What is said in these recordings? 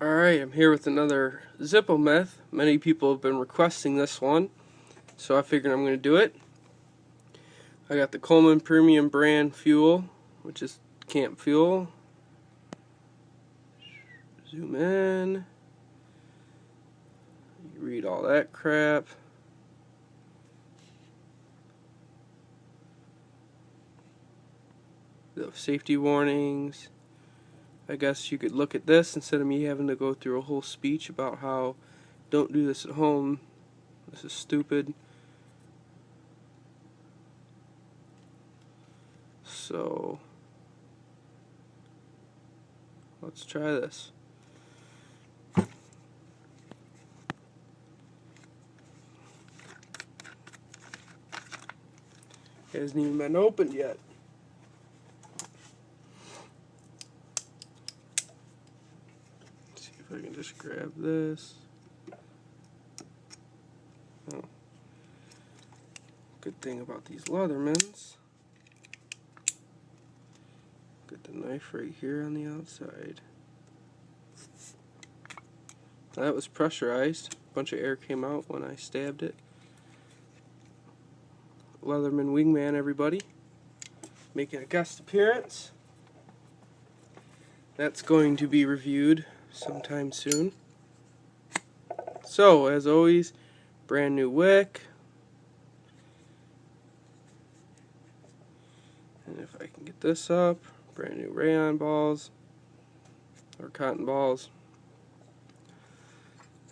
Alright, I'm here with another Zippo meth. Many people have been requesting this one, so I figured I'm going to do it. I got the Coleman premium brand fuel, which is camp fuel. Zoom in. You read all that crap. The safety warnings. I guess you could look at this instead of me having to go through a whole speech about how don't do this at home. This is stupid. So let's try this. It hasn't even been opened yet. Let's see if I can just grab this. Oh. Good thing about these Leathermans. Get the knife right here on the outside. That was pressurized. A bunch of air came out when I stabbed it. Leatherman Wingman, everybody, making a guest appearance. That's going to be reviewed sometime soon. So, as always, brand new wick. And if I can get this up, brand new rayon balls or cotton balls.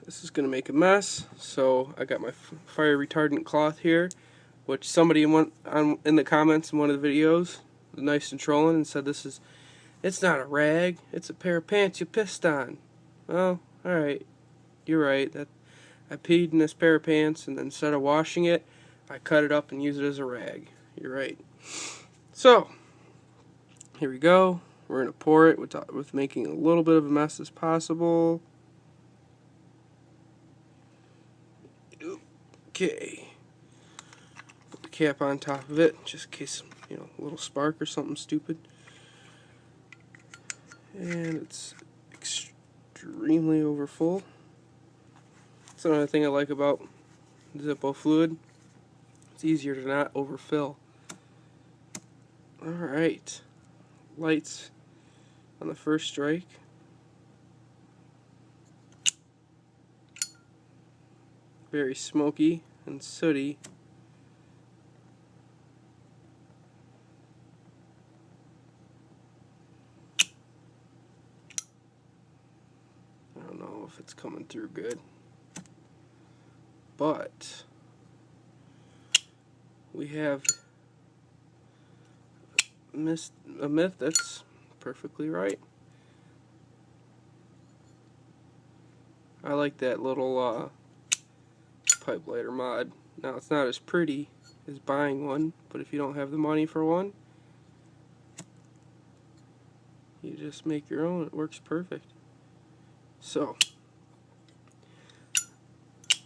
This is going to make a mess, so I got my fire retardant cloth here, which somebody in the comments in one of the videos was nice and trolling and said it's not a rag, it's a pair of pants you pissed on. Well, alright, you're right. I peed in this pair of pants, and then instead of washing it, I cut it up and used it as a rag. You're right. So, here we go. We're going to pour it with making a little bit of a mess as possible. Okay. Put the cap on top of it, just in case, a little spark or something stupid. And it's extremely overfull. That's another thing I like about Zippo fluid. It's easier to not overfill. Alright. Lights on the first strike. Very smoky and sooty. I don't know if it's coming through good, but we have a myth that's perfectly right. I like that little pipe lighter mod. Now, it's not as pretty as buying one, but if you don't have the money for one, you just make your own. It works perfect. So,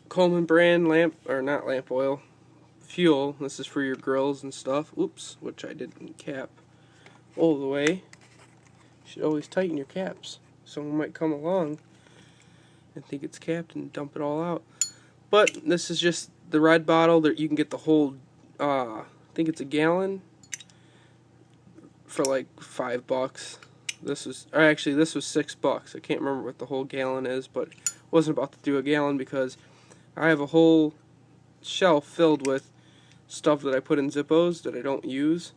Coleman brand not lamp oil, fuel. This is for your grills and stuff. Oops, which I didn't cap all the way. You should always tighten your caps. Someone might come along and think it's capped and dump it all out. But this is just the red bottle that you can get the whole, I think it's a gallon for like $5. This was $6. I can't remember what the whole gallon is, but I wasn't about to do a gallon because I have a whole shelf filled with stuff that I put in Zippos that I don't use.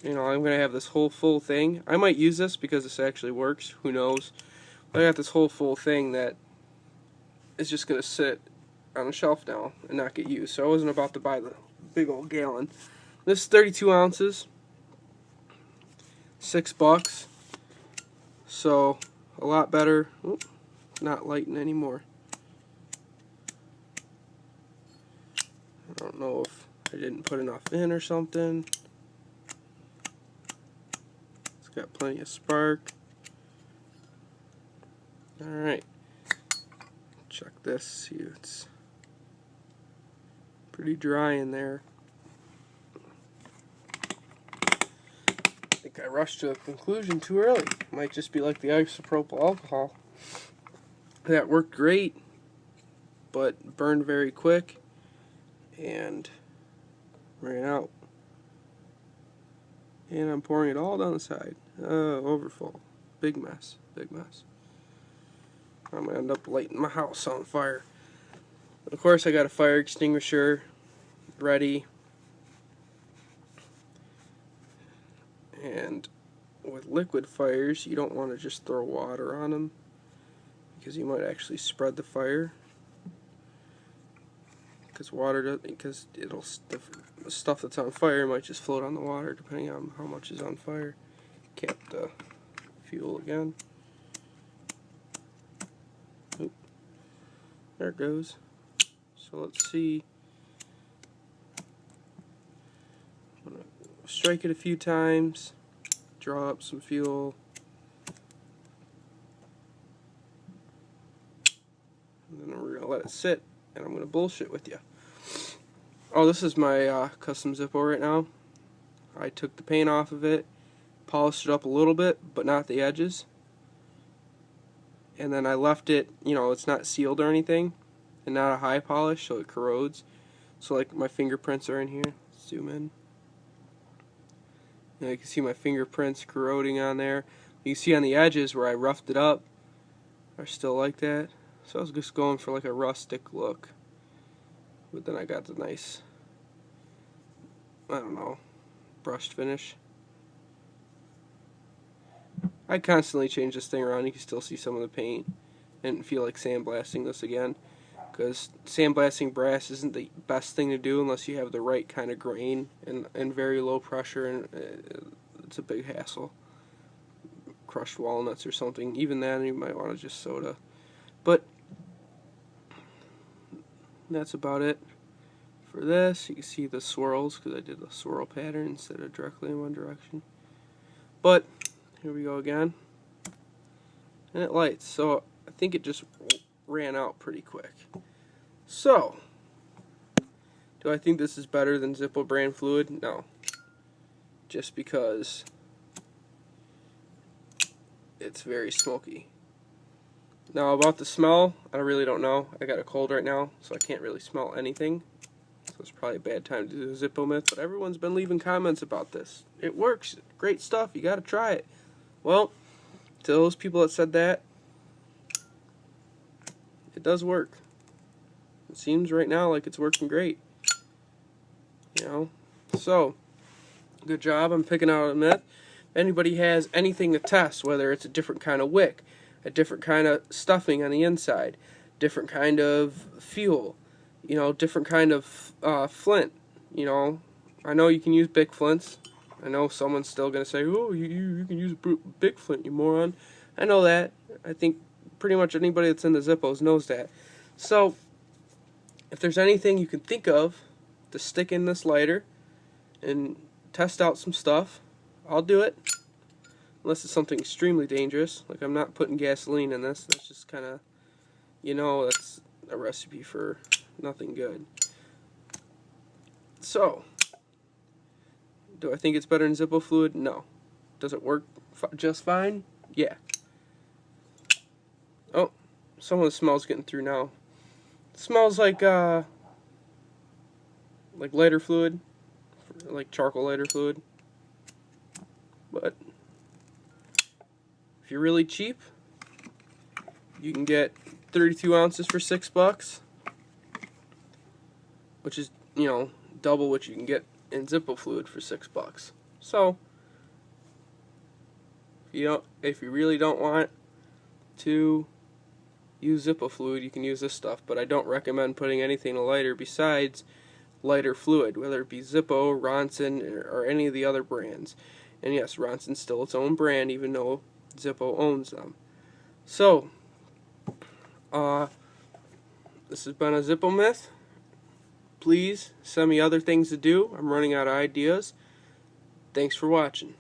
I'm going to have this whole full thing. I might use this because this actually works. Who knows? But I got this whole full thing that is just going to sit on the shelf now and not get used. So I wasn't about to buy the big old gallon. This is 32 ounces. $6. So a lot better. Oop, not lighting anymore. I don't know if I didn't put enough in or something. It's got plenty of spark. Alright. Check this. See, it's pretty dry in there. I think I rushed to a conclusion too early. Might just be like the isopropyl alcohol. that worked great, but burned very quick and ran out. And I'm pouring it all down the side. Overfull. Big mess. Big mess. I'm going to end up lighting my house on fire. Of course, I got a fire extinguisher ready. And with liquid fires, you don't want to just throw water on them, because you might actually spread the fire. Because the stuff that's on fire might just float on the water, depending on how much is on fire. Cap the fuel again. Oop. There it goes. So let's see. I'm gonna strike it a few times, draw up some fuel, and then we're gonna let it sit, and I'm gonna bullshit with you. Oh, this is my custom Zippo right now. I took the paint off of it, polished it up a little bit, but not the edges. And then I left it, you know, it's not sealed or anything, and not a high polish, so it corrodes. So like my fingerprints are in here. Zoom in. You can see my fingerprints corroding on there. You can see on the edges where I roughed it up are still like that. So I was just going for like a rustic look. But then I got the nice, I don't know, brushed finish. I constantly change this thing around. You can still see some of the paint. I didn't feel like sandblasting this again, because sandblasting brass isn't the best thing to do unless you have the right kind of grain and very low pressure, and it's a big hassle. Crushed walnuts or something, even then you might want to just soda. But that's about it for this. You can see the swirls because I did the swirl pattern instead of directly in one direction. But here we go again, and it lights. So I think it just ran out pretty quick. So, do I think this is better than Zippo brand fluid? No. Just because it's very smoky. Now about the smell, I really don't know. I got a cold right now, so I can't really smell anything. So it's probably a bad time to do a Zippo myth, but everyone's been leaving comments about this. It works. Great stuff. You gotta try it. Well, to those people that said that, it does work. It seems right now like it's working great. You know? So, good job. I'm picking out a myth. If anybody has anything to test, whether it's a different kind of wick, a different kind of stuffing on the inside, different kind of fuel, you know, different kind of flint, you know. I know you can use big flints. I know someone's still going to say, oh, you can use a big flint, you moron. I know that. I think pretty much anybody that's in the Zippos knows that. So, if there's anything you can think of to stick in this lighter and test out some stuff, I'll do it. Unless it's something extremely dangerous. Like, I'm not putting gasoline in this. That's just kind of, you know, that's a recipe for nothing good. So, do I think it's better than Zippo fluid? No. Does it work just fine? Yeah. Oh, some of the smell's getting through now. It smells like lighter fluid, like charcoal lighter fluid. But if you're really cheap, you can get 32 ounces for $6, which is, you know, double what you can get in Zippo fluid for $6. So if you really don't want to use Zippo fluid, you can use this stuff, but I don't recommend putting anything in a lighter besides lighter fluid, whether it be Zippo, Ronson, or any of the other brands. And yes, Ronson's still its own brand, even though Zippo owns them. So, this has been a Zippo myth. Please send me other things to do. I'm running out of ideas. Thanks for watching.